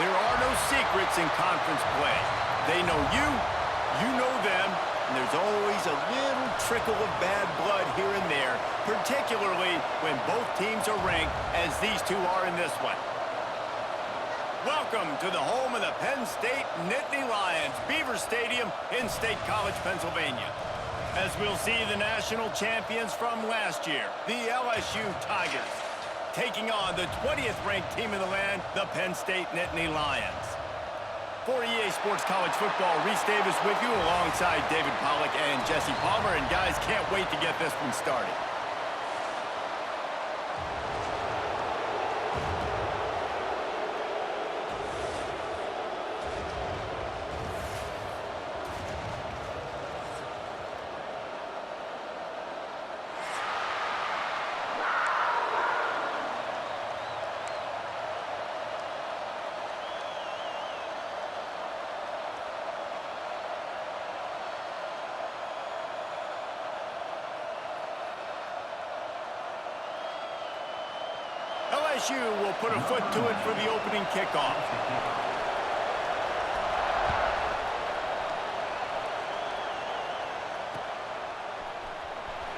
There are no secrets in conference play. They know you, you know them, and there's always a little trickle of bad blood here and there, particularly when both teams are ranked as these two are in this one. Welcome to the home of the Penn State Nittany Lions, Beaver Stadium in State College, Pennsylvania. As we'll see the national champions from last year, the LSU Tigers, taking on the 20th ranked team in the land, the Penn State Nittany Lions. For EA Sports College Football, Reese Davis with you alongside David Pollack and Jesse Palmer. And guys, can't wait to get this one started. LSU will put a foot to it for the opening kickoff.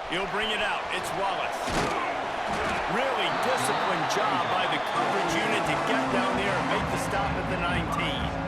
He'll bring it out. It's Wallace. Really disciplined job by the coverage unit to get down there and make the stop at the 19.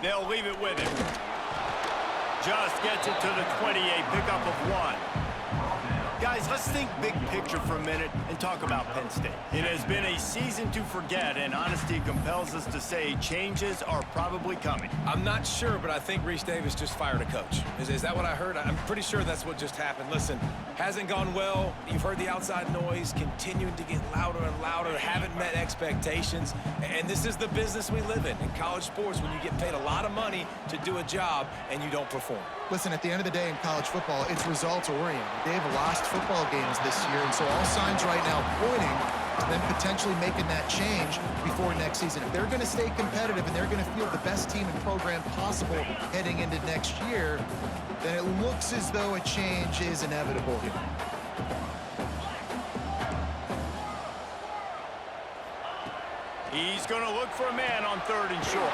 They'll leave it with him. Just gets it to the 28, pickup of 1. Guys, let's think big picture for a minute and talk about Penn State. It has been a season to forget, and honesty compels us to say changes are probably coming. I'm not sure, but I think Reese Davis just fired a coach. Is that what I heard? I'm pretty sure that's what just happened. Listen, hasn't gone well. You've heard the outside noise continuing to get louder and louder, haven't met expectations, and this is the business we live in college sports, when you get paid a lot of money to do a job and you don't perform. Listen, at the end of the day in college football, it's results-oriented. They've lost football games this year, and so all signs right now pointing to them potentially making that change before next season. If they're going to stay competitive and they're going to field the best team and program possible heading into next year, then it looks as though a change is inevitable here. He's going to look for a man on 3rd and short.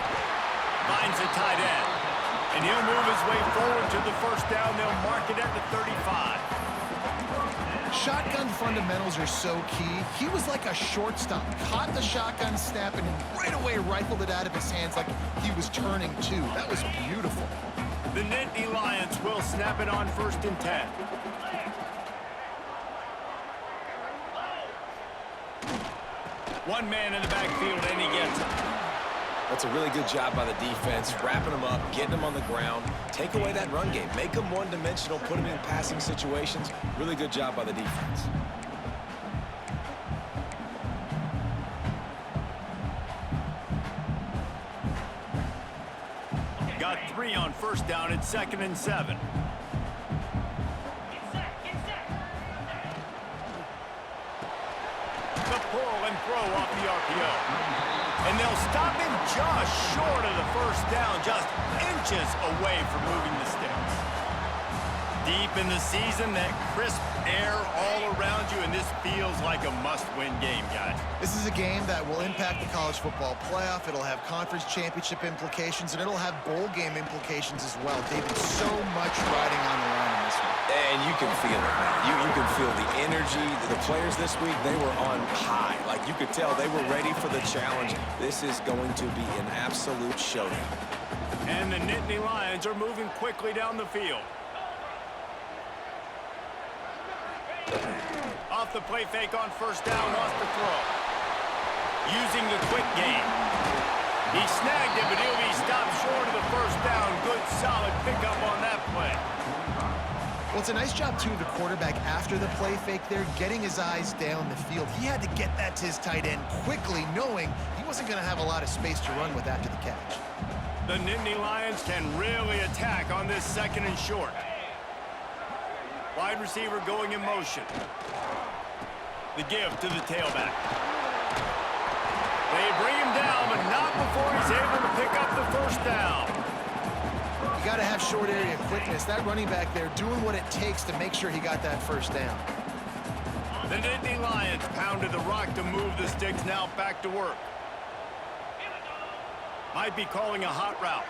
Finds a tight end. And he'll move his way forward to the first down. They'll mark it at the 35. Shotgun fundamentals are so key. He was like a shortstop. Caught the shotgun snap and right away rifled it out of his hands like he was turning two. That was beautiful. The Nittany Lions will snap it on 1st and 10. One man in the backfield, and he gets it. That's a really good job by the defense, wrapping them up, getting them on the ground, take away that run game, make them one-dimensional, put them in passing situations. Really good job by the defense. Got 3 on 1st down at 2nd and 7. The pull and throw off the RPO. And they'll stop him just short of the 1st down, just inches away from moving the sticks. Deep in the season, that crisp air all around you, and this feels like a must-win game, guys. This is a game that will impact the college football playoff. It'll have conference championship implications, and it'll have bowl game implications as well. David, so much riding on the line in this one. And you can feel it, man. You can feel the energy. The players this week, they were on high. Like, you could tell they were ready for the challenge. This is going to be an absolute showdown. And the Nittany Lions are moving quickly down the field. Off the play fake on 1st down, wants to throw. Using the quick game. He snagged it, but he'll be stopped short of the first down. Good, solid pickup on that play. Well, it's a nice job, too, of the quarterback after the play fake there, getting his eyes down the field. He had to get that to his tight end quickly, knowing he wasn't going to have a lot of space to run with after the catch. The Nittany Lions can really attack on this 2nd and short. Wide receiver going in motion. The give to the tailback. They bring him down, but not before he's able to pick up the first down. You got to have short area quickness. That running back there doing what it takes to make sure he got that first down. The Nittany Lions pounded the rock to move the sticks, now back to work. Might be calling a hot route.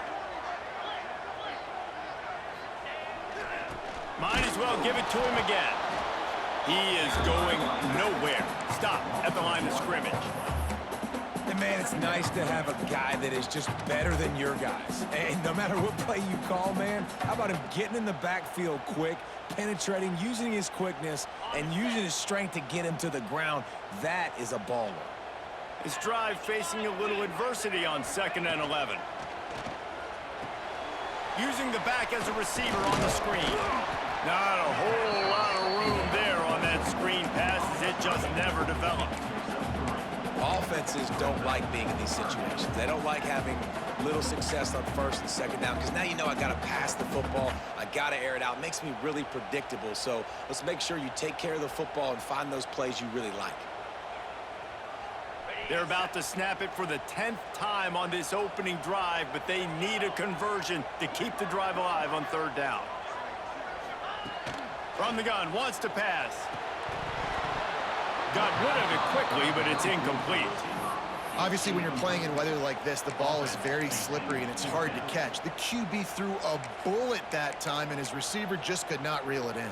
Might as well give it to him again. He is going nowhere. Stop at the line of scrimmage. And man, it's nice to have a guy that is just better than your guys. And no matter what play you call, man, how about him getting in the backfield quick, penetrating, using his quickness, and using his strength to get him to the ground. That is a baller. This drive facing a little adversity on 2nd and 11. Using the back as a receiver on the screen. Not a whole lot of room there on that screen pass, as it just never developed. Offenses don't like being in these situations. They don't like having little success on 1st and 2nd down, because now you know I got to pass the football. I got to air it out. It makes me really predictable. So let's make sure you take care of the football and find those plays you really like. They're about to snap it for the 10th time on this opening drive, but they need a conversion to keep the drive alive on 3rd down. From the gun, wants to pass. Got rid of it quickly, but it's incomplete. Obviously, when you're playing in weather like this, the ball is very slippery and it's hard to catch. The QB threw a bullet that time, and his receiver just could not reel it in.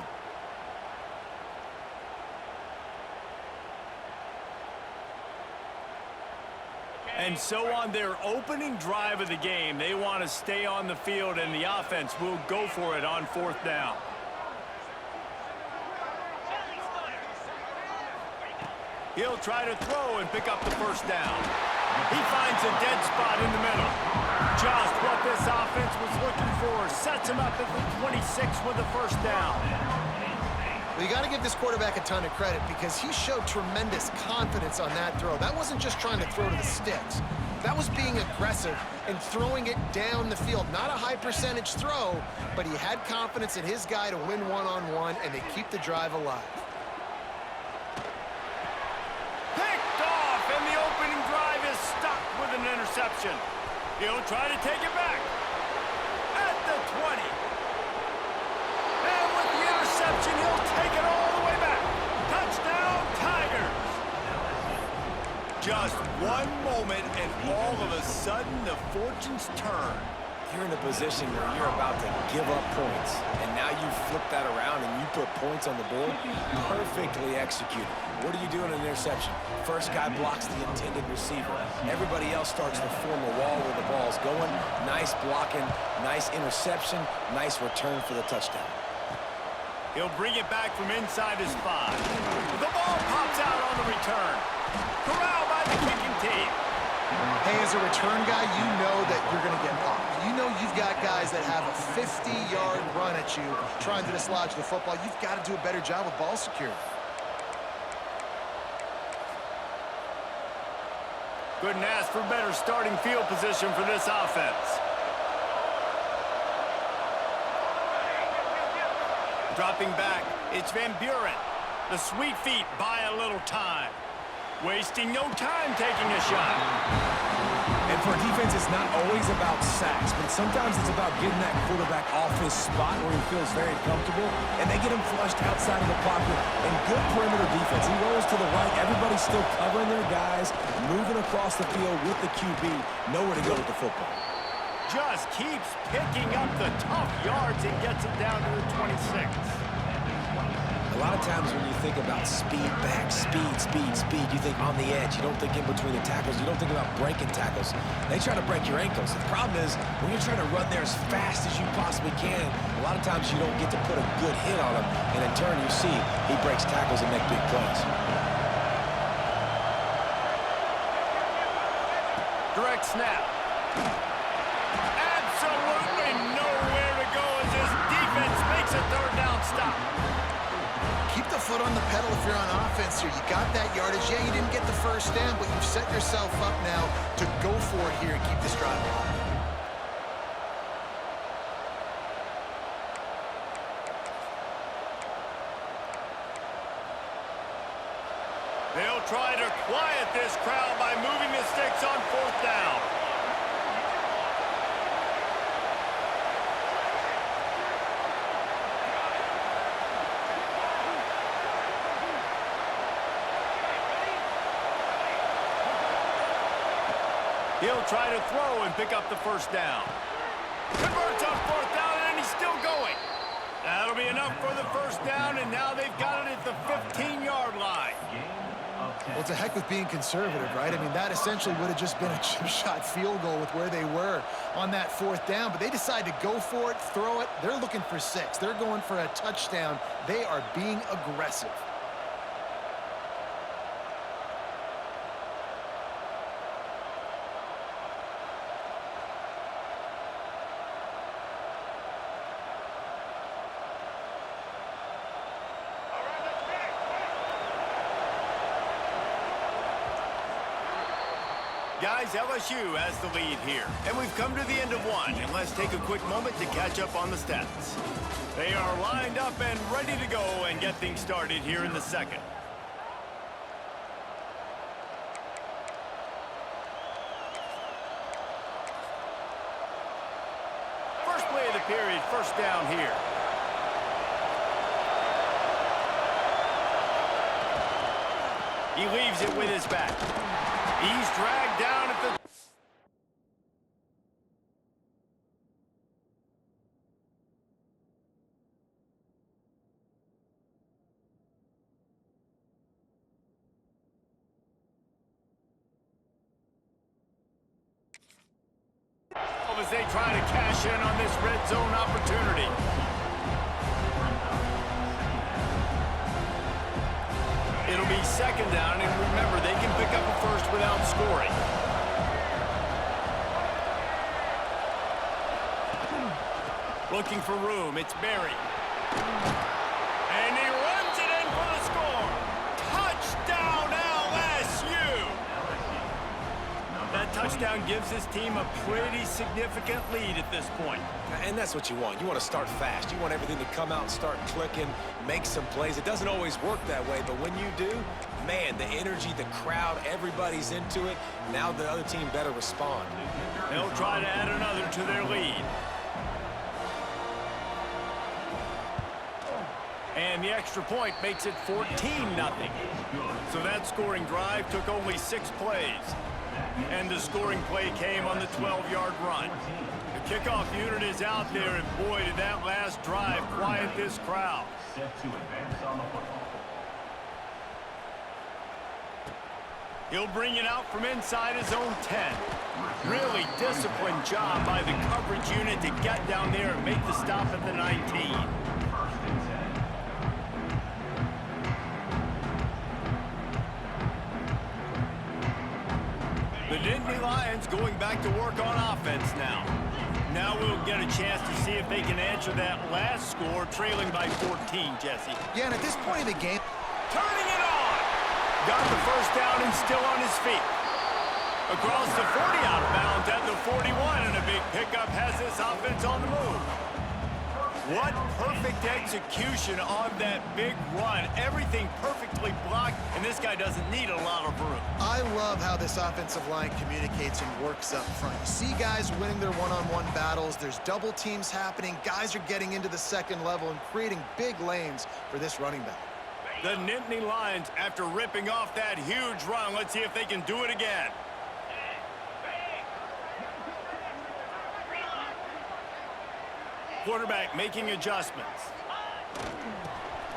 And so on their opening drive of the game, they want to stay on the field, and the offense will go for it on 4th down. He'll try to throw and pick up the first down. He finds a dead spot in the middle. Just what this offense was looking for. Sets him up at the 26 with the first down. Well, you got to give this quarterback a ton of credit, because he showed tremendous confidence on that throw. That wasn't just trying to throw to the sticks. That was being aggressive and throwing it down the field. Not a high percentage throw, but he had confidence in his guy to win one-on-one, and they keep the drive alive. Picked off, and the opening drive is stopped with an interception. He'll try to take it back at the 20. And with the interception, he'll take it all the way back. Touchdown, Tigers. Just one moment, and all of a sudden, the fortunes turn. You're in a position where you're about to give up points, and now you flip that around and you put points on the board. Perfectly executed. What do you do in an interception? First guy blocks the intended receiver. Everybody else starts to form a wall where the ball's going. Nice blocking, nice interception, nice return for the touchdown. He'll bring it back from inside his 5. The ball pops out on the return. Corralled by the kicking team. Hey, as a return guy, you know that you're going to get popped. You know you've got guys that have a 50-yard run at you trying to dislodge the football. You've got to do a better job with ball security. Couldn't ask for better starting field position for this offense. Dropping back, it's Van Buren. The sweet feet buy a little time. Wasting no time taking a shot. And for defense, it's not always about sacks, but sometimes it's about getting that quarterback off his spot where he feels very comfortable, and they get him flushed outside of the pocket. And good perimeter defense. He rolls to the right. Everybody's still covering their guys, moving across the field with the QB. Nowhere to go with the football. Just keeps picking up the tough yards and gets it down to the 26. A lot of times when you think about speed back, speed, you think on the edge. You don't think in between the tackles. You don't think about breaking tackles. They try to break your ankles. The problem is when you're trying to run there as fast as you possibly can, a lot of times you don't get to put a good hit on him. And in turn, you see he breaks tackles and make big plays. Direct snap. Absolutely nowhere to go as this defense makes a third down stop. Keep the foot on the pedal if you're on offense here. You got that yardage. Yeah, you didn't get the first down, but you've set yourself up now to go for it here and keep this drive alive. They'll try to quiet this crowd by moving the sticks on fourth down. He'll try to throw and pick up the first down. Converts on fourth down, and he's still going. That'll be enough for the first down, and now they've got it at the 15-yard line. Well, it's a heck with being conservative, right? I mean, that essentially would have just been a chip shot field goal with where they were on that fourth down, but they decide to go for it, throw it. They're looking for 6. They're going for a touchdown. They are being aggressive. Guys, LSU has the lead here, and we've come to the end of one, and let's take a quick moment to catch up on the stats. They are lined up and ready to go and get things started here in the second. First play of the period, first down here. He leaves it with his back. He's dragged down at the... as they try to cash in on this red zone opportunity. It'll be second down, and remember, they can pick up a first without scoring. Looking for room, it's Berry. And he runs it in for the score. Touchdown, LSU! That touchdown gives his team a pretty significant lead at this point. And that's what you want. You want to start fast. You want everything to come out and start clicking, make some plays. It doesn't always work that way, but when you do, man, the energy, the crowd, everybody's into it. Now the other team better respond. They'll try to add another to their lead. And the extra point makes it 14-0. So that scoring drive took only 6 plays. And the scoring play came on the 12-yard run. The kickoff unit is out there, and boy, did that last drive quiet this crowd. He'll bring it out from inside his own 10. Really disciplined job by the coverage unit to get down there and make the stop at the 19. The Nittany Lions going back to work on offense now. Now we'll get a chance to see if they can answer that last score, trailing by 14, Jesse. Yeah, and at this point in the game... Turning it on! Got the first down and still on his feet. Across the 40 out of bounds at the 41, and a big pickup has this offense on the move. What perfect execution on that big run. Everything perfectly blocked, and this guy doesn't need a lot of room. I love how this offensive line communicates and works up front. You see guys winning their one-on-one battles. There's double teams happening. Guys are getting into the second level and creating big lanes for this running back. The Nittany Lions, after ripping off that huge run, let's see if they can do it again. Quarterback making adjustments.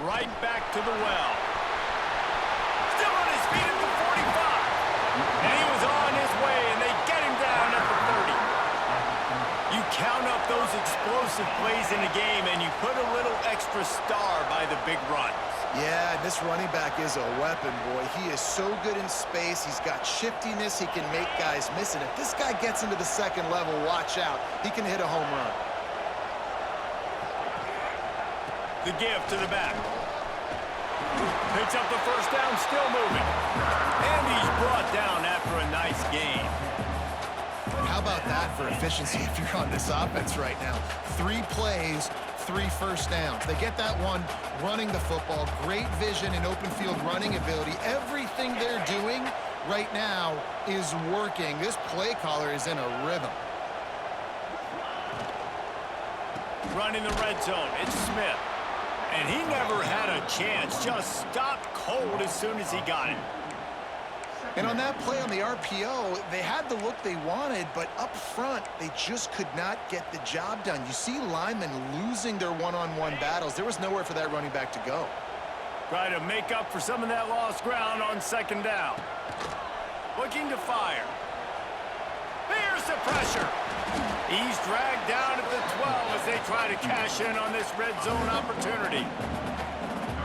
Right back to the well. Still on his feet at the 45. And he was on his way, and they get him down at the 30. You count up those explosive plays in a game, and you put a little extra star by the big runs. Yeah, and this running back is a weapon, boy. He is so good in space. He's got shiftiness. He can make guys miss. And if this guy gets into the second level, watch out. He can hit a home run. The give to the back. Picks up the first down, still moving. And he's brought down after a nice gain. How about that for efficiency if you're on this offense right now? 3 plays, 3 first downs. They get that one running the football, great vision and open field running ability. Everything they're doing right now is working. This play caller is in a rhythm. Running the red zone, it's Smith. And he never had a chance, just stopped cold as soon as he got it. And on that play on the RPO, they had the look they wanted, but up front, they just could not get the job done. You see linemen losing their one-on-one battles. There was nowhere for that running back to go. Try to make up for some of that lost ground on second down. Looking to fire. There's the pressure. He's dragged down at the 12 as they try to cash in on this red zone opportunity.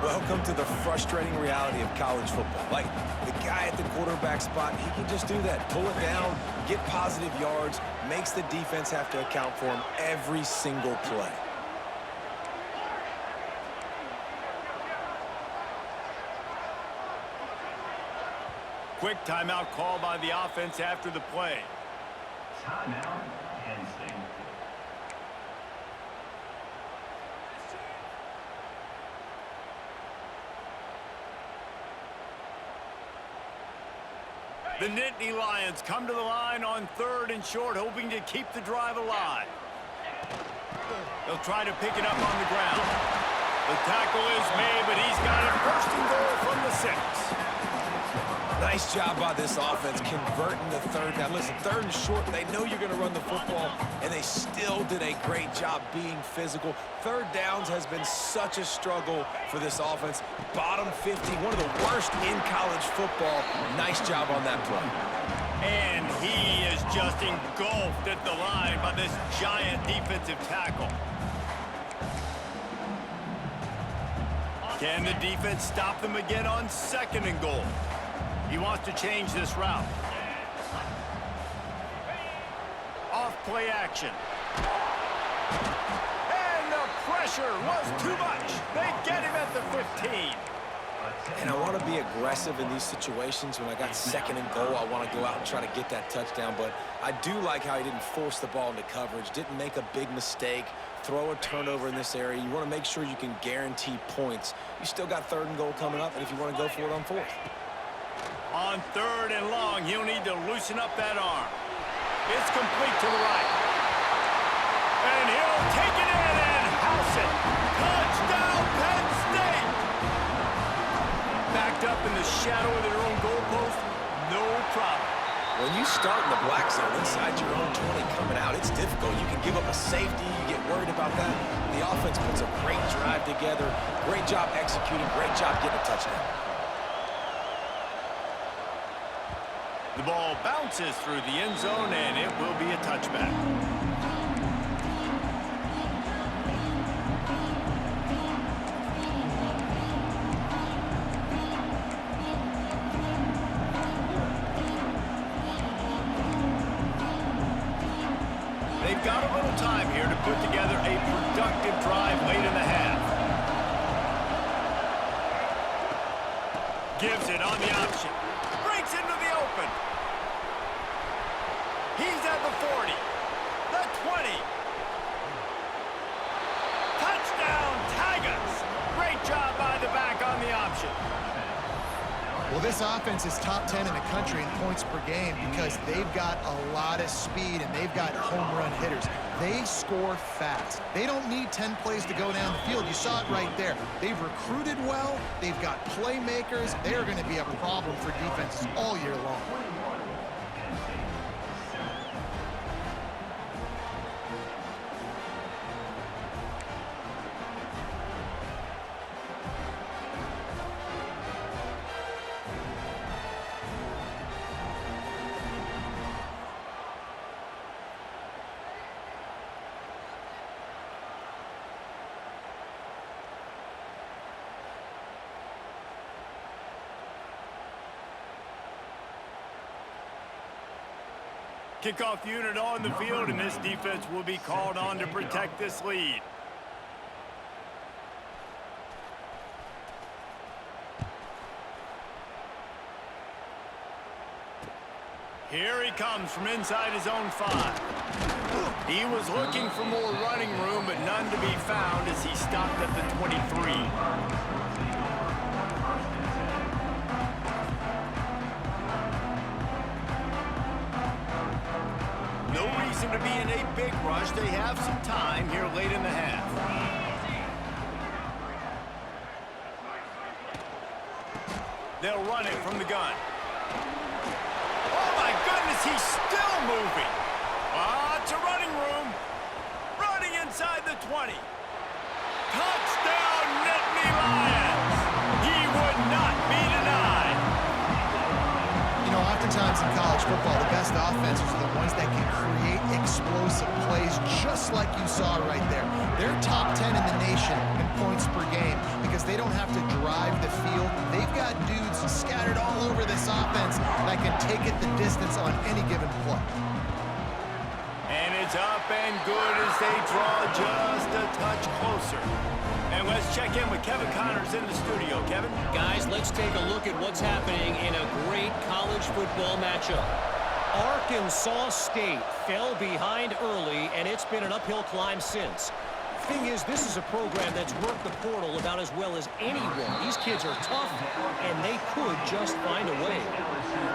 Welcome to the frustrating reality of college football. Like, the guy at the quarterback spot, he can just do that. Pull it down, get positive yards, makes the defense have to account for him every single play. Quick timeout call by the offense after the play. Timeout, Penn State. The Nittany Lions come to the line on 3rd and short, hoping to keep the drive alive. They'll try to pick it up on the ground. The tackle is made, but he's got it 1st and goal from the 6. Nice job by this offense converting the 3rd down. Listen, 3rd and short, they know you're going to run the football, and they still did a great job being physical. 3rd downs has been such a struggle for this offense. Bottom 50, one of the worst in college football. Nice job on that play. And he is just engulfed at the line by this giant defensive tackle. Can the defense stop them again on 2nd and goal? He wants to change this route. Off play action. And the pressure was too much. They get him at the 15. And I want to be aggressive in these situations. When I got 2nd and goal, I want to go out and try to get that touchdown. But I do like how he didn't force the ball into coverage, didn't make a big mistake, throw a turnover in this area. You want to make sure you can guarantee points. You still got 3rd and goal coming up, and if you want to go for it on 4th. On 3rd and long, he'll need to loosen up that arm. It's complete to the right. And he'll take it in and house it. Touchdown, Penn State! Backed up in the shadow of their own goalpost, no problem. When you start in the black zone inside your own 20 coming out, it's difficult. You can give up a safety. You get worried about that. The offense puts a great drive together. Great job executing. Great job getting a touchdown. The ball bounces through the end zone, and it will be a touchback. They've got a little time here to put together a productive drive late in the half. Gives it on the option. Breaks into the open. He's at the 40. The 20. Touchdown, Tigers. Great job by the back on the option. Well, this offense is top 10 in the country in points per game because they've got a lot of speed and they've got home run hitters. They score fast. They don't need 10 plays to go down the field. You saw it right there. They've recruited well. They've got playmakers. They are going to be a problem for defenses all year long. Kickoff unit on the field, and this defense will be called on to protect this lead. Here he comes from inside his own 5. He was looking for more running room, but none to be found as he stopped at the 23. No reason to be in a big rush. They have some time here late in the half. They'll run it from the gun. Oh, my goodness, he's still moving. Lots of running room. Running inside the 20. Touchdown, Nittany Lions. He would not be denied. You know, oftentimes in college football, the best offenses are the ones that can create explosive plays, just like you saw right there. They're top 10 in the nation in points per game because they don't have to drive the field. They've got dudes scattered all over this offense that can take it the distance on any given play. And it's up and good as they draw just a touch closer. And let's check in with Kevin Connors in the studio. Kevin? Guys, let's take a look at what's happening in a great college football matchup. Arkansas State fell behind early, and it's been an uphill climb since. Thing is, this is a program that's worked the portal about as well as anyone. These kids are tough, and they could just find a way.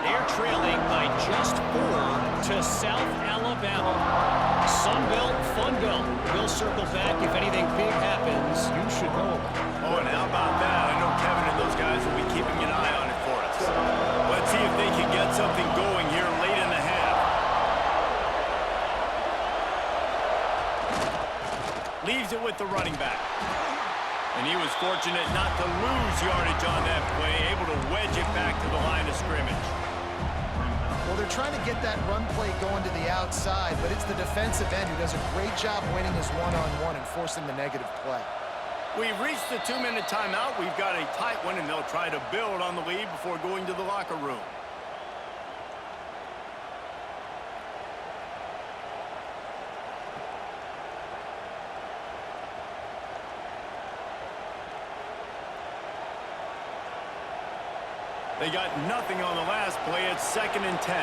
They're trailing by just 4 to South Alabama. Sunbelt, Funbelt. We'll circle back if anything big happens. You should know. Oh, and how about that? I know Kevin and those guys will be keeping an eye on it for us. Let's see if they can get something going here late in the half. Leaves it with the running back. And he was fortunate not to lose yardage on that play, able to wedge it back to the line of scrimmage. Well, they're trying to get that run play going to the outside, but it's the defensive end who does a great job winning his one-on-one and forcing the negative play. We've reached the 2-minute timeout. We've got a tight one, and they'll try to build on the lead before going to the locker room. They got nothing on the last play. It's 2nd and 10.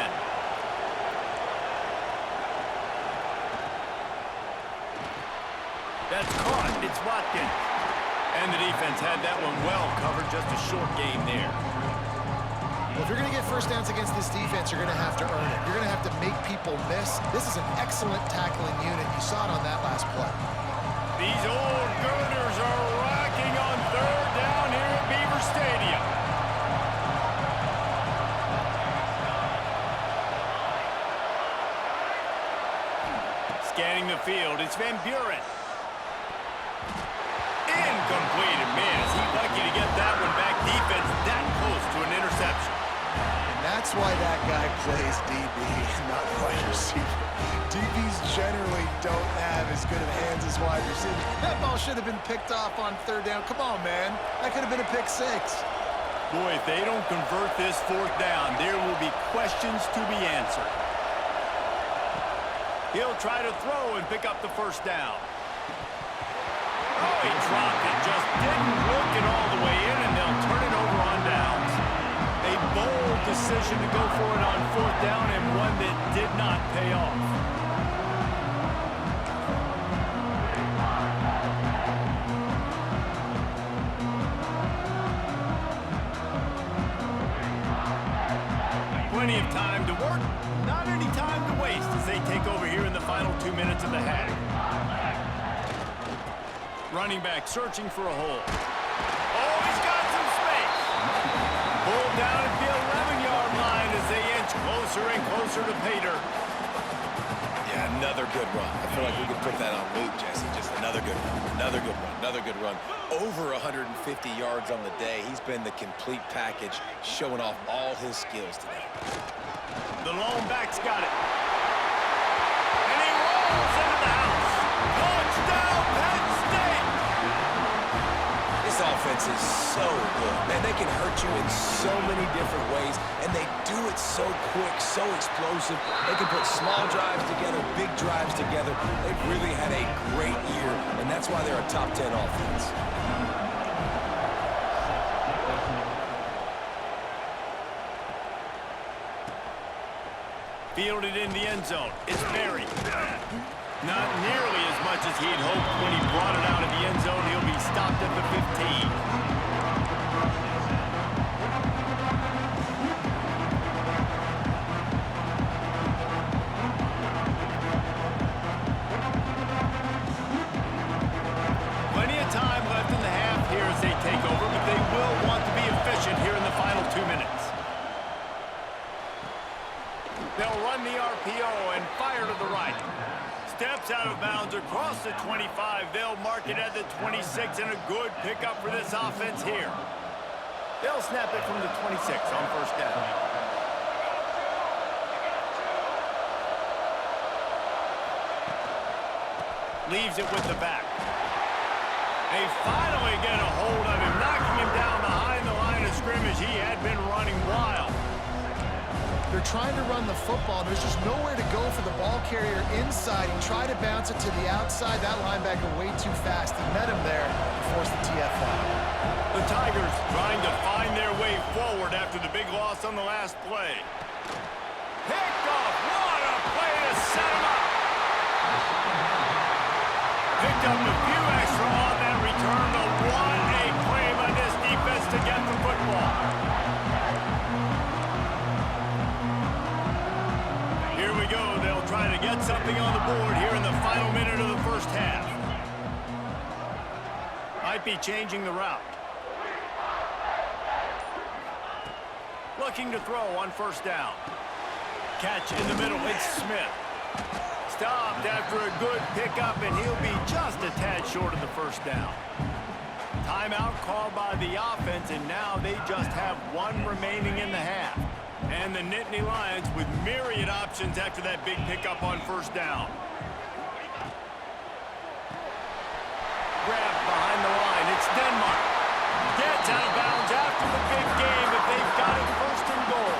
That's caught. It's Watkins. And the defense had that one well covered. Just a short game there. Well, if you're going to get first downs against this defense, you're going to have to earn it. You're going to have to make people miss. This is an excellent tackling unit. You saw it on that last play. These old girders are rocking on 3rd down here at Beaver Stadium. Scanning the field, it's Van Buren. Incomplete, and man, is he lucky to get that one back. Defense that close to an interception. And that's why that guy plays DB, not wide receiver. DBs generally don't have as good of hands as wide receivers. That ball should have been picked off on 3rd down. Come on, man. That could have been a pick 6. Boy, if they don't convert this 4th down, there will be questions to be answered. He'll try to throw and pick up the 1st down. Oh, he dropped it. Just didn't look it all the way in, and they'll turn it over on downs. A bold decision to go for it on 4th down, and one that did not pay off. Plenty of time to work, not any time to waste as they take over here in the final 2 minutes of the half. Running back searching for a hole. Oh, he's got some space. Pulled down at the 11-yard line as they inch closer and closer to Pater. Yeah, another good run. I feel like we could put that on loop, Jesse. Just another good run, another good run, another good run. Over 150 yards on the day. He's been the complete package, showing off all his skills today. The lone back's got it. And he rolls into the house. Touchdown, Penn State! This defense is so good. Man, they can hurt you in so many different ways, and they do it so quick, so explosive. They can put small drives together, big drives together. They've really had a great year, and that's why they're a top 10 offense. Fielded in the end zone. It's buried. Not nearly as much as he'd hoped when he brought it out of the end zone. He'll be stopped at the 15. Plenty of time left in the half here as they take over, but they will want to be efficient here in the final 2 minutes. They'll run the RPO and fire to the right. Steps out of bounds across the 25. They'll mark it at the 26, and a good pickup for this offense here. They'll snap it from the 26 on first down. Leaves it with the back. They finally get a hold of him, knocking him down behind the line of scrimmage. He had been running wild. They're trying to run the football. There's just nowhere to go for the ball carrier inside. He tried to bounce it to the outside. That linebacker way too fast. He met him there and forced the TFL. The Tigers trying to find their way forward after the big loss on the last play. Picked off. What a play to set him up. Picked up a few extra on that return. The 1-8 play by this defense to get the football. Go. They'll try to get something on the board here in the final minute of the first half. Might be changing the route. Looking to throw on first down. Catch in the middle. It's Smith. Stopped after a good pickup, and he'll be just a tad short of the first down. Timeout called by the offense, and now they just have one remaining in the half. And the Nittany Lions with myriad options after that big pickup on first down. Grabbed behind the line. It's Denmark. Gets out of bounds after the big game, but they've got it first and goal.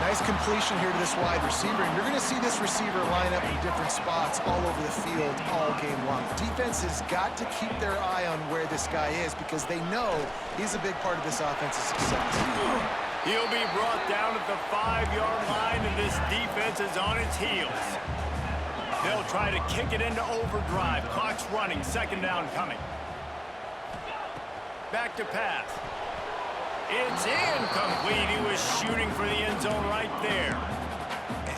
Nice completion here to this wide receiver. And you're going to see this receiver line up in different spots all over the field all game long. Defense has got to keep their eye on where this guy is because they know he's a big part of this offense's success. He'll be brought down at the 5-yard line, and this defense is on its heels. They'll try to kick it into overdrive. Clock's running. Second down coming. Back to pass. It's incomplete. He was shooting for the end zone right there.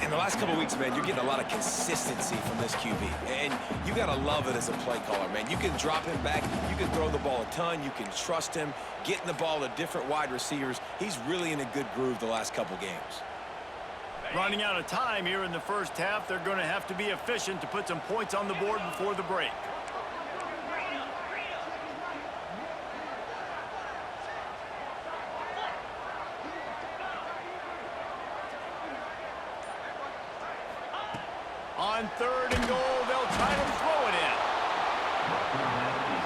In the last couple of weeks, man, you're getting a lot of consistency from this QB. And you got to love it as a play caller, man. You can drop him back. You can throw the ball a ton. You can trust him. Getting the ball to different wide receivers. He's really in a good groove the last couple games. Running out of time here in the first half. They're going to have to be efficient to put some points on the board before the break. On third and goal, they'll try to throw it in.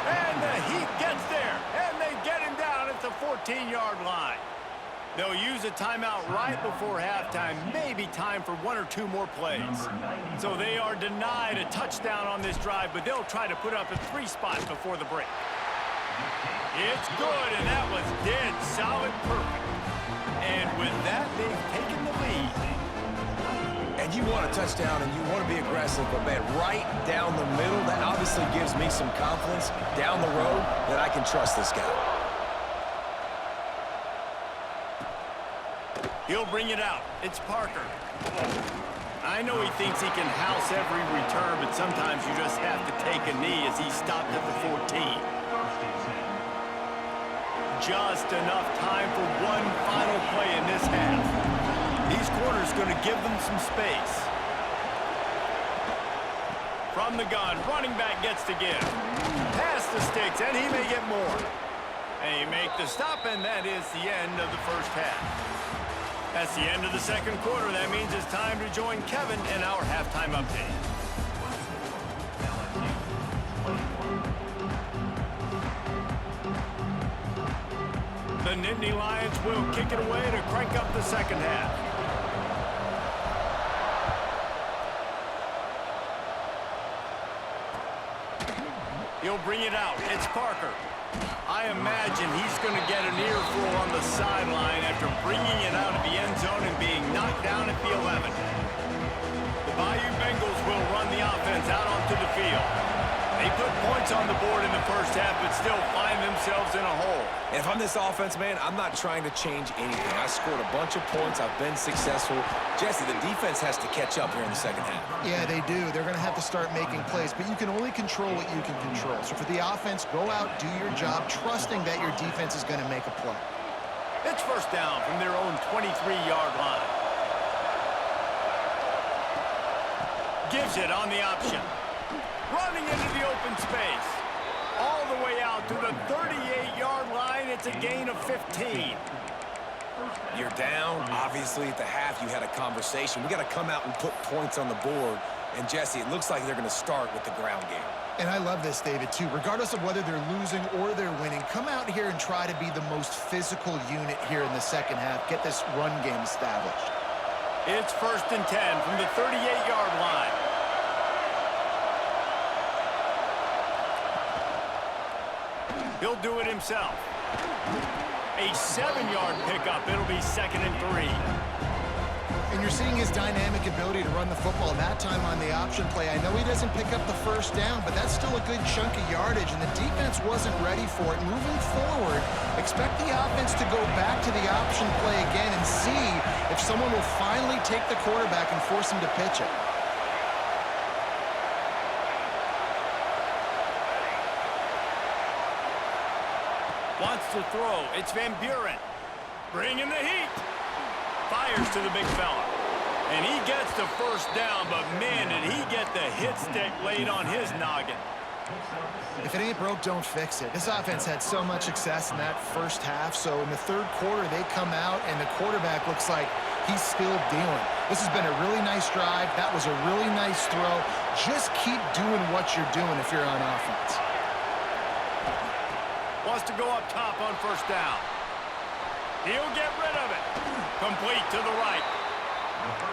And the Heat gets there, and they get him down at the 14-yard line. They'll use a timeout right before halftime, maybe time for one or two more plays. So they are denied a touchdown on this drive, but they'll try to put up a 3 spot before the break. It's good, and that was dead solid perfect. And with that, they've taken the lead. And you want a touchdown and you want to be aggressive, but man, right down the middle, that obviously gives me some confidence down the road that I can trust this guy. He'll bring it out. It's Parker. I know he thinks he can house every return, but sometimes you just have to take a knee as he stopped at the 14. Just enough time for one final play in this half. These corners going to give them some space. From the gun, running back gets to give. Pass the sticks, and he may get more. And he make the stop, and that is the end of the first half. That's the end of the second quarter. That means it's time to join Kevin in our halftime update. The Nittany Lions will kick it away to crank up the second half. He'll bring it out. It's Parker. I imagine he's going to get an earful on the sideline after bringing it out of the end zone and being knocked down at the 11. The Bayou Bengals will run the offense out onto the field. They put points on the board in the first half, but still find themselves in a hole. And if I'm this offense, man, I'm not trying to change anything. I scored a bunch of points. I've been successful. Jesse, the defense has to catch up here in the second half. Yeah, they do. They're going to have to start making plays, but you can only control what you can control. So for the offense, go out, do your job, trusting that your defense is going to make a play. It's first down from their own 23-yard line. Gives it on the option. Running into the open space. All the way out to the 38-yard line. It's a gain of 15. You're down. Obviously, at the half, you had a conversation. We got to come out and put points on the board. And, Jesse, it looks like they're going to start with the ground game. And I love this, David, too. Regardless of whether they're losing or they're winning, come out here and try to be the most physical unit here in the second half. Get this run game established. It's first and 10 from the 38-yard line. He'll do it himself. A 7-yard pickup. It'll be second and 3. And you're seeing his dynamic ability to run the football. That time on the option play, I know he doesn't pick up the first down, but that's still a good chunk of yardage, and the defense wasn't ready for it. Moving forward, expect the offense to go back to the option play again and see if someone will finally take the quarterback and force him to pitch it. Wants to throw. It's Van Buren. Bringing the heat. Fires to the big fella. And he gets the first down, but man, did he get the hit stick laid on his noggin. If it ain't broke, don't fix it. This offense had so much success in that first half, so in the third quarter, they come out, and the quarterback looks like he's still dealing. This has been a really nice drive. That was a really nice throw. Just keep doing what you're doing if you're on offense. Wants to go up top on first down. He'll get rid of it. Complete to the right.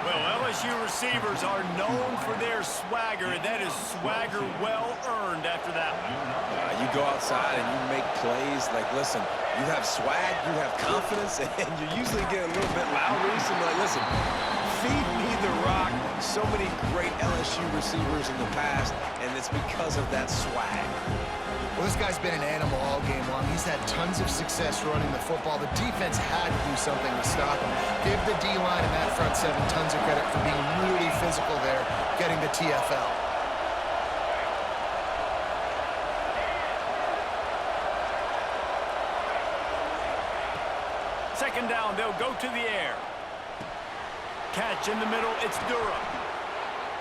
Well, LSU receivers are known for their swagger. That is swagger well earned after that one. You go outside and you make plays. Like, listen, you have swag, you have confidence, and you usually get a little bit loud recently. Like, listen, feed me the rock. So many great LSU receivers in the past, and it's because of that swag. Well, this guy's been an animal all game long. He's had tons of success running the football. The defense had to do something to stop him. Give the D-line and that front seven tons of credit for being really physical there, getting the TFL. Second down, they'll go to the air. Catch in the middle, it's Durham.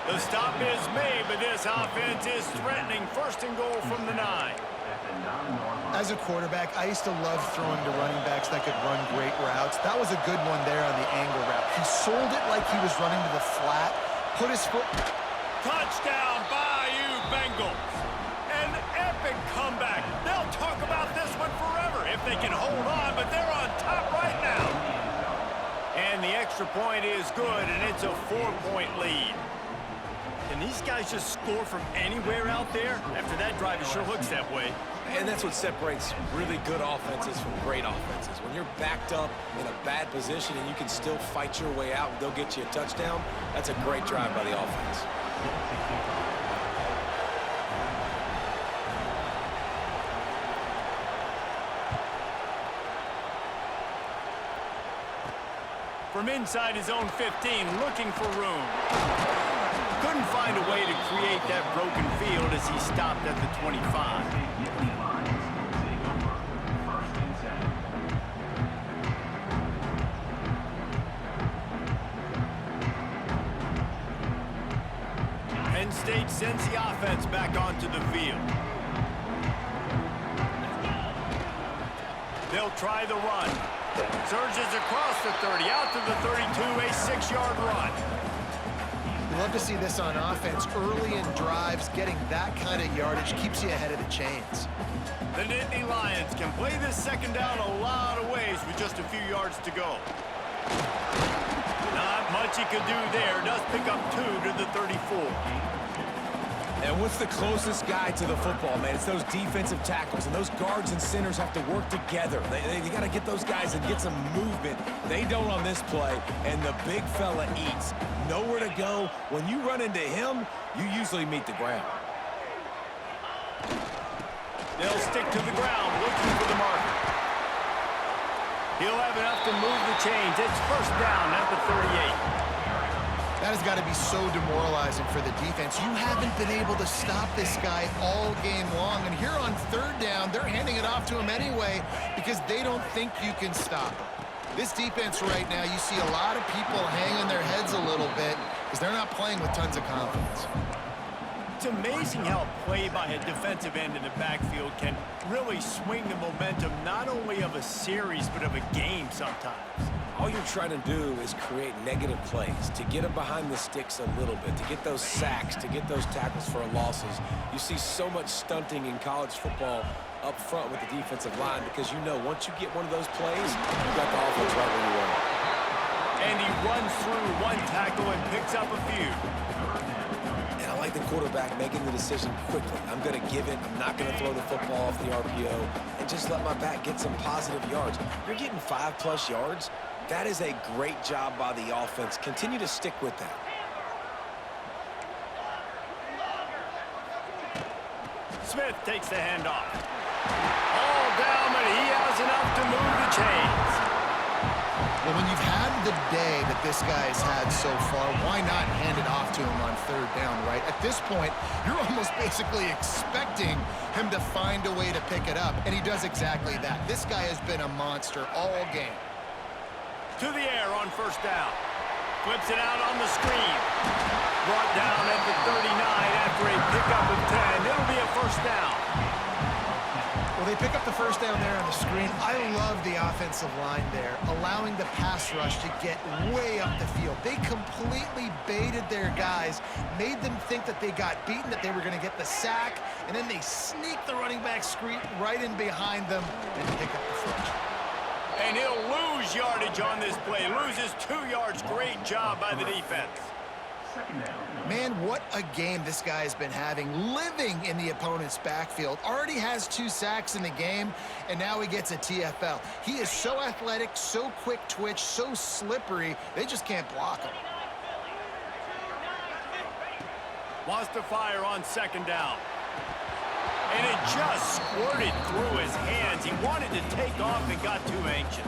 The stop is made, but this offense is threatening. First and goal from the 9. As a quarterback, I used to love throwing to running backs that could run great routes. That was a good one there on the angle route. He sold it like he was running to the flat, put his foot... Touchdown, Bayou Bengals. An epic comeback. They'll talk about this one forever if they can hold on, but they're on top right now. And the extra point is good, and it's a 4-point lead. Can these guys just score from anywhere out there? After that drive, it sure looks that way. And that's what separates really good offenses from great offenses. When you're backed up in a bad position and you can still fight your way out and they'll get you a touchdown, that's a great drive by the offense. From inside his own 15, looking for room. Couldn't find a way to create that broken field as he stopped at the 25. Penn State sends the offense back onto the field. They'll try the run. Surges across the 30, out to the 32, a 6-yard run. The love to see this on offense. Early in drives, getting that kind of yardage keeps you ahead of the chains. The Nittany Lions can play this second down a lot of ways with just a few yards to go. Not much he could do there. Does pick up 2 to the 34. And what's the closest guy to the football, man? It's those defensive tackles, and those guards and centers have to work together. They got to get those guys and get some movement. They don't on this play, and the big fella eats. Nowhere to go. When you run into him, you usually meet the ground. They'll stick to the ground, looking for the marker. He'll have enough to move the chains. It's first down at the 38. That has got to be so demoralizing for the defense. You haven't been able to stop this guy all game long. And here on third down, they're handing it off to him anyway because they don't think you can stop him. This defense right now, you see a lot of people hanging their heads a little bit because they're not playing with tons of confidence. It's amazing how a play by a defensive end in the backfield can really swing the momentum not only of a series but of a game sometimes. All you're trying to do is create negative plays, to get them behind the sticks a little bit, to get those sacks, to get those tackles for losses. You see so much stunting in college football up front with the defensive line because you know once you get one of those plays, you got the offense right where you want it. And he runs through one tackle and picks up a few. And I like the quarterback making the decision quickly. I'm going to give it. I'm not going to throw the football off the RPO and just let my back get some positive yards. You're getting 5+ yards. That is a great job by the offense. Continue to stick with that. Smith takes the handoff. All down, but he has enough to move the chains. Well, when you've had the day that this guy's had so far, why not hand it off to him on third down, right? At this point, you're almost basically expecting him to find a way to pick it up, and he does exactly that. This guy has been a monster all game. To the air on first down. Flips it out on the screen. Brought down at the 39 after a pickup of 10. It'll be a first down. Well, they pick up the first down there on the screen. I love the offensive line there, allowing the pass rush to get way up the field. They completely baited their guys, made them think that they got beaten, that they were going to get the sack, and then they sneak the running back screen right in behind them and pick up the first. And he'll lose yardage on this play. Loses 2 yards. Great job by the defense. Man, what a game this guy has been having, living in the opponent's backfield. Already has 2 sacks in the game, and now he gets a TFL. He is so athletic, so quick twitch, so slippery, they just can't block him. Wants to fire on second down. And it just squirted through his hands. He wanted to take off and got too anxious.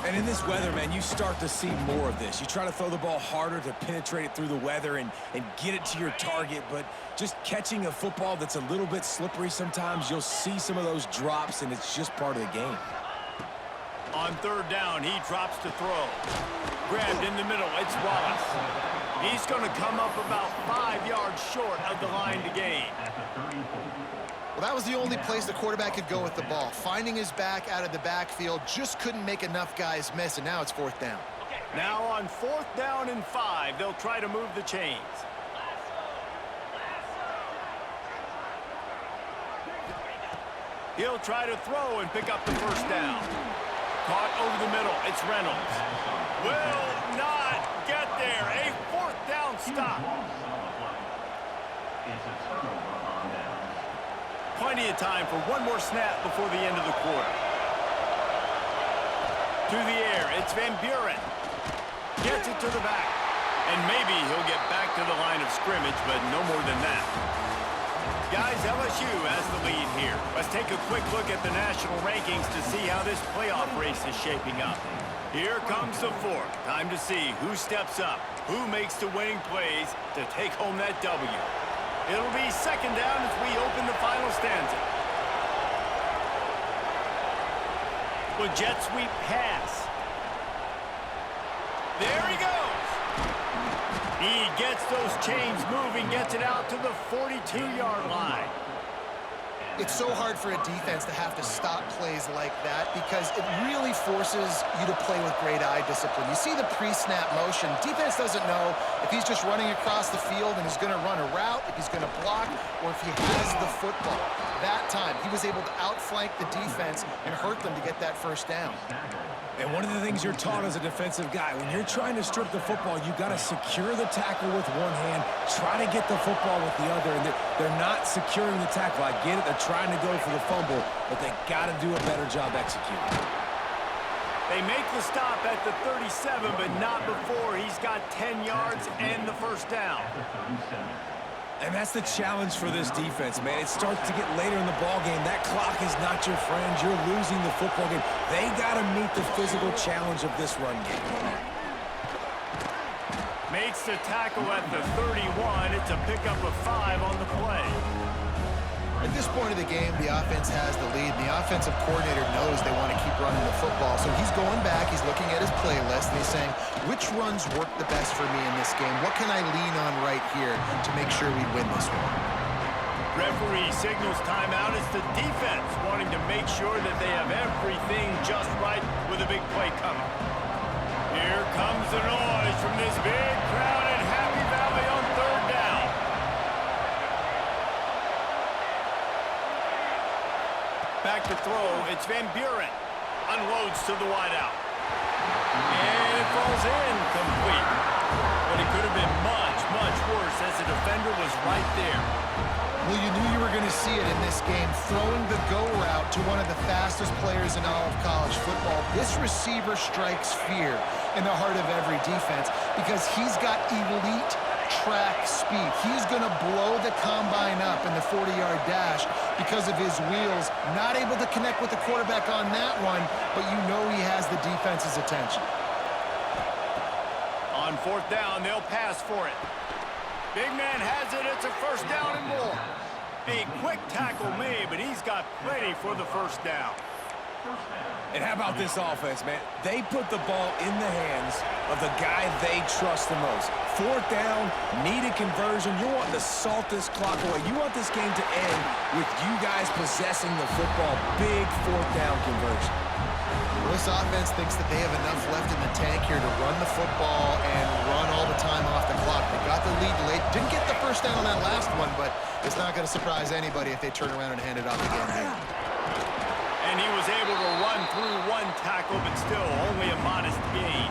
And in this weather, man, you start to see more of this. You try to throw the ball harder to penetrate it through the weather and get it to your target, but just catching a football that's a little bit slippery sometimes, you'll see some of those drops, and it's just part of the game. On third down, he drops to throw. Grabbed in the middle, it's Wallace. He's going to come up about 5 yards short of the line to gain. Well, that was the only place the quarterback could go with the ball. Finding his back out of the backfield, just couldn't make enough guys miss, and now it's fourth down. Now on fourth down and 5, they'll try to move the chains. He'll try to throw and pick up the first down. Caught over the middle, it's Reynolds. Will not get there. A fourth down stop. Plenty of time for one more snap before the end of the quarter. To the air, it's Van Buren. Gets it to the back. And maybe he'll get back to the line of scrimmage, but no more than that. Guys, LSU has the lead here. Let's take a quick look at the national rankings to see how this playoff race is shaping up. Here comes the fourth. Time to see who steps up, who makes the winning plays to take home that W. It'll be second down as we open the final stanza. Well, jet sweep pass. There he goes. He gets those chains moving, gets it out to the 42-yard line. It's so hard for a defense to have to stop plays like that because it really forces you to play with great eye discipline. You see the pre-snap motion. Defense doesn't know if he's just running across the field and he's going to run a route, if he's going to block, or if he has the football. That time, he was able to outflank the defense and hurt them to get that first down. And one of the things you're taught as a defensive guy, when you're trying to strip the football, you got to secure the tackle with one hand, try to get the football with the other, and they're not securing the tackle. I get it, they're trying to go for the fumble, but they got to do a better job executing. They make the stop at the 37, but not before he's got 10 yards and the first down. And that's the challenge for this defense, man. It starts to get later in the ball game. That clock is not your friend. You're losing the football game. They got to meet the physical challenge of this run game. Makes the tackle at the 31. It's a pickup of 5 on the play. At this point of the game, the offense has the lead. The offensive coordinator knows they want to keep running the football. So he's going back, he's looking at his playlist, and he's saying, which runs work the best for me in this game? What can I lean on right here to make sure we win this one? Referee signals timeout. It's the defense wanting to make sure that they have everything just right with a big play coming. Here comes the noise from this big crowd in Happy Valley on third down. Back to throw, it's Van Buren. Unloads to the wideout. And it falls in complete. But it could have been much, much worse as the defender was right there. Well, you knew you were going to see it in this game, throwing the go route to one of the fastest players in all of college football. This receiver strikes fear in the heart of every defense because he's got elite track speed. He's going to blow the combine up in the 40-yard dash because of his wheels. Not able to connect with the quarterback on that one, but you know he has the defense's attention. On fourth down, they'll pass for it. Big man has it. It's a first down and more. A quick tackle made, but he's got plenty for the first down. And how about this offense, man? They put the ball in the hands of the guy they trust the most. Fourth down, need a conversion. You want to salt this clock away. You want this game to end with you guys possessing the football. Big fourth down conversion. Well, this offense thinks that they have enough left in the tank here to run the football and run all the time off the clock. They got the lead late. Didn't get the first down on that last one, but it's not going to surprise anybody if they turn around and hand it off again here. And he was able to run through one tackle, but still only a modest gain.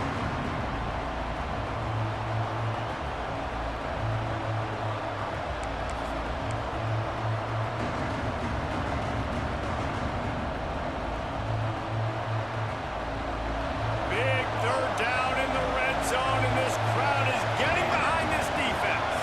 Big third down in the red zone, and this crowd is getting behind this defense.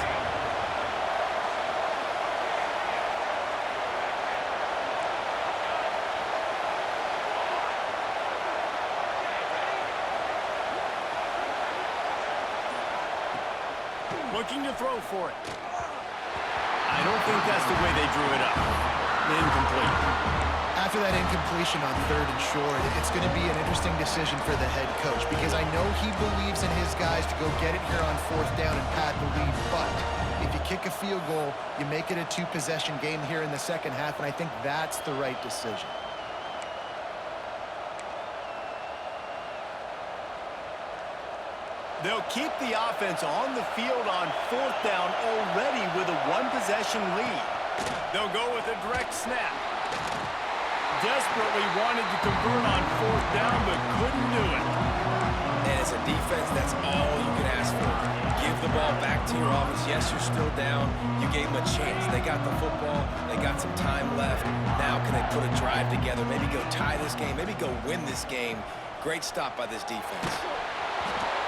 Looking to throw for it. I don't think that's the way they drew it up. Incomplete. After that incompletion on third and short, it's going to be an interesting decision for the head coach because I know he believes in his guys to go get it here on fourth down and pad the lead, but if you kick a field goal, you make it a two-possession game here in the second half, and I think that's the right decision. They'll keep the offense on the field on fourth down already with a one-possession lead. They'll go with a direct snap. Desperately wanted to convert on fourth down, but couldn't do it. And as a defense, that's all you can ask for. Give the ball back to your offense. Yes, you're still down. You gave them a chance. They got the football. They got some time left. Now can they put a drive together? Maybe go tie this game. Maybe go win this game. Great stop by this defense.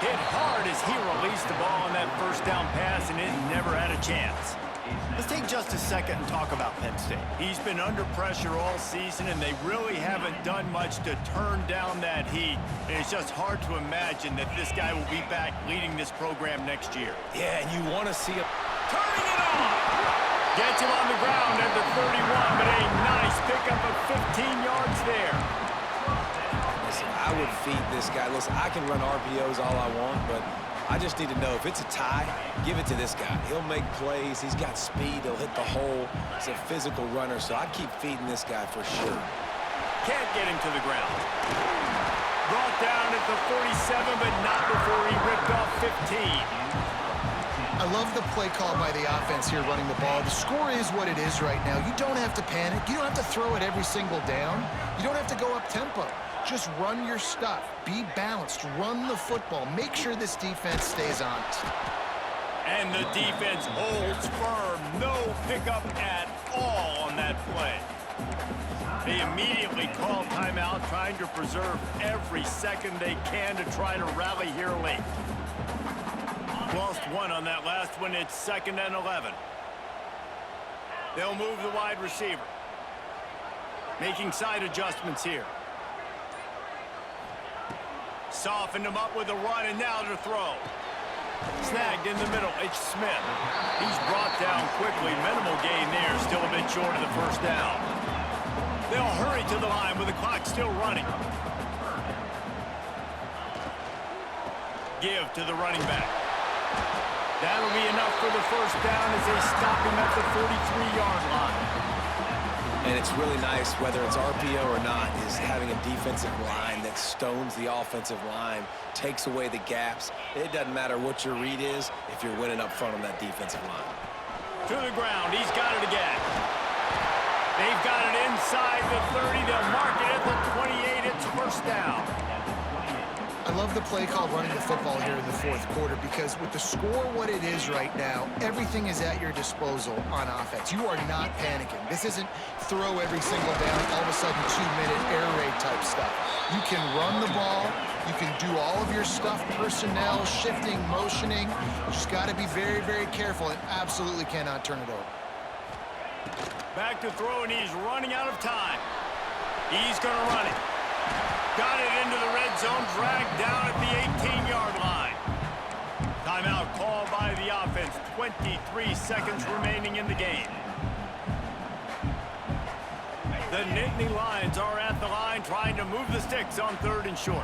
Hit hard as he released the ball on that first down pass, and it never had a chance. Let's take just a second and talk about Penn State. He's been under pressure all season, and they really haven't done much to turn down that heat. And it's just hard to imagine that this guy will be back leading this program next year. Yeah, and you want to see him Turning it on! Gets him on the ground at the 31, but a nice pickup of 15 yards there. Listen, I would feed this guy. Listen, I can run RPOs all I want, but I just need to know if it's a tie, give it to this guy. He'll make plays. He's got speed. He'll hit the hole. He's a physical runner, so I'd keep feeding this guy for sure. Can't get him to the ground. Brought down at the 47, but not before he ripped off 15. I love the play call by the offense here running the ball. The score is what it is right now. You don't have to panic. You don't have to throw it every single down. You don't have to go up tempo. Just run your stuff. Be balanced. Run the football. Make sure this defense stays honest. And the defense holds firm. No pickup at all on that play. They immediately call timeout, trying to preserve every second they can to try to rally here late. Lost one on that last one. It's 2nd and 11. They'll move the wide receiver. Making side adjustments here. Softened him up with a run, and now to throw. Snagged in the middle. It's Smith. He's brought down quickly. Minimal gain there. Still a bit short of the first down. They'll hurry to the line with the clock still running. Give to the running back. That'll be enough for the first down as they stop him at the 43-yard line. And it's really nice, whether it's RPO or not, is having a defensive line that stones the offensive line, takes away the gaps. It doesn't matter what your read is if you're winning up front on that defensive line. To the ground. He's got it again. They've got it inside the 30. They'll mark it at the 28. It's first down. I love the play call running the football here in the fourth quarter because with the score what it is right now, everything is at your disposal on offense. You are not panicking. This isn't throw every single down, all of a sudden 2-minute air raid type stuff. You can run the ball. You can do all of your stuff, personnel, shifting, motioning. You just got to be very, very careful and absolutely cannot turn it over. Back to throw, and he's running out of time. He's going to run it. Got it into the red zone, dragged down at the 18-yard line. Timeout called by the offense. 23 seconds remaining in the game. The Nittany Lions are at the line trying to move the sticks on 3rd and short.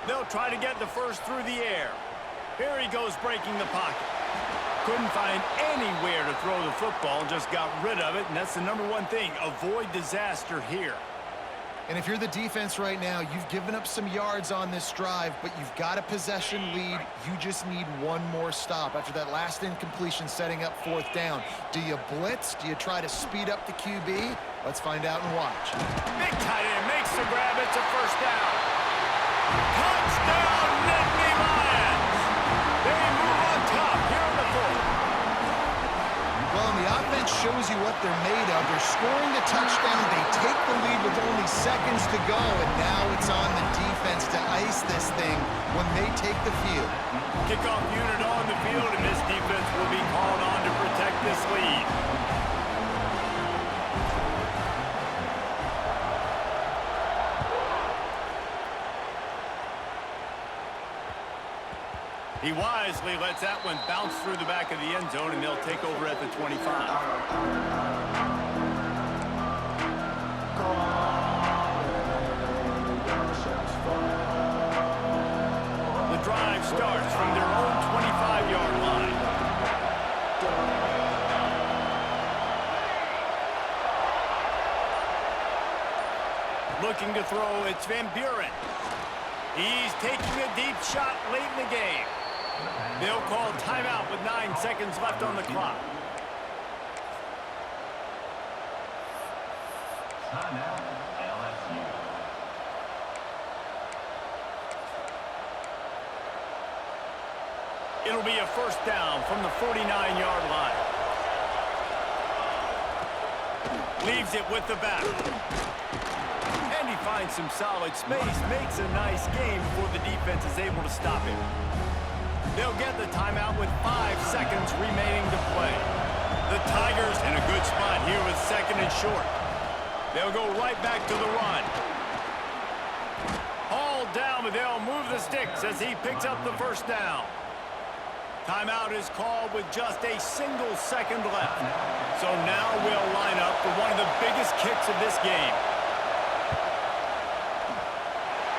They'll try to get the first through the air. Here he goes breaking the pocket. Couldn't find anywhere to throw the football, just got rid of it, and that's the number one thing. Avoid disaster here. And if you're the defense right now, you've given up some yards on this drive, but you've got a possession lead. You just need one more stop. After that last incompletion setting up 4th down, do you blitz? Do you try to speed up the QB? Let's find out and watch. Big tight end makes the grab. It's a first down. Touchdown, Nittany Lions! They move on top here in the 4th. Well, and the offense shows you what they're made of. They're scoring the touchdown. They take the lead with only seconds to go, and now it's on the defense to ice this thing when they take the field. Kickoff unit on the field, and this defense will be called on to protect this lead. He wisely lets that one bounce through the back of the end zone, and they'll take over at the 25. The drive starts from their own 25-yard line. Looking to throw, it's Van Buren. He's taking a deep shot late in the game. They'll call timeout with 9 seconds left on the clock. Timeout, LSU. It'll be a first down from the 49-yard line. Leaves it with the back. And he finds some solid space, makes a nice game before the defense is able to stop him. They'll get the timeout with 5 seconds remaining to play. The Tigers in a good spot here with 2nd and short. They'll go right back to the run. Hauled down, but they'll move the sticks as he picks up the first down. Timeout is called with just a single second left. So now we'll line up for one of the biggest biggest kicks of this game.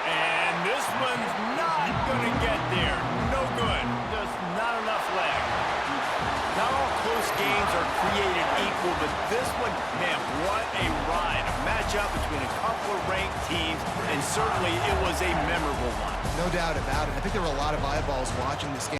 And this one's not going to get there. No good. Just not enough leg. Not all close games are created equal, but this one, man, what a ride. A matchup between a couple of ranked teams, and certainly it was a memorable one. No doubt about it. I think there were a lot of eyeballs watching this game.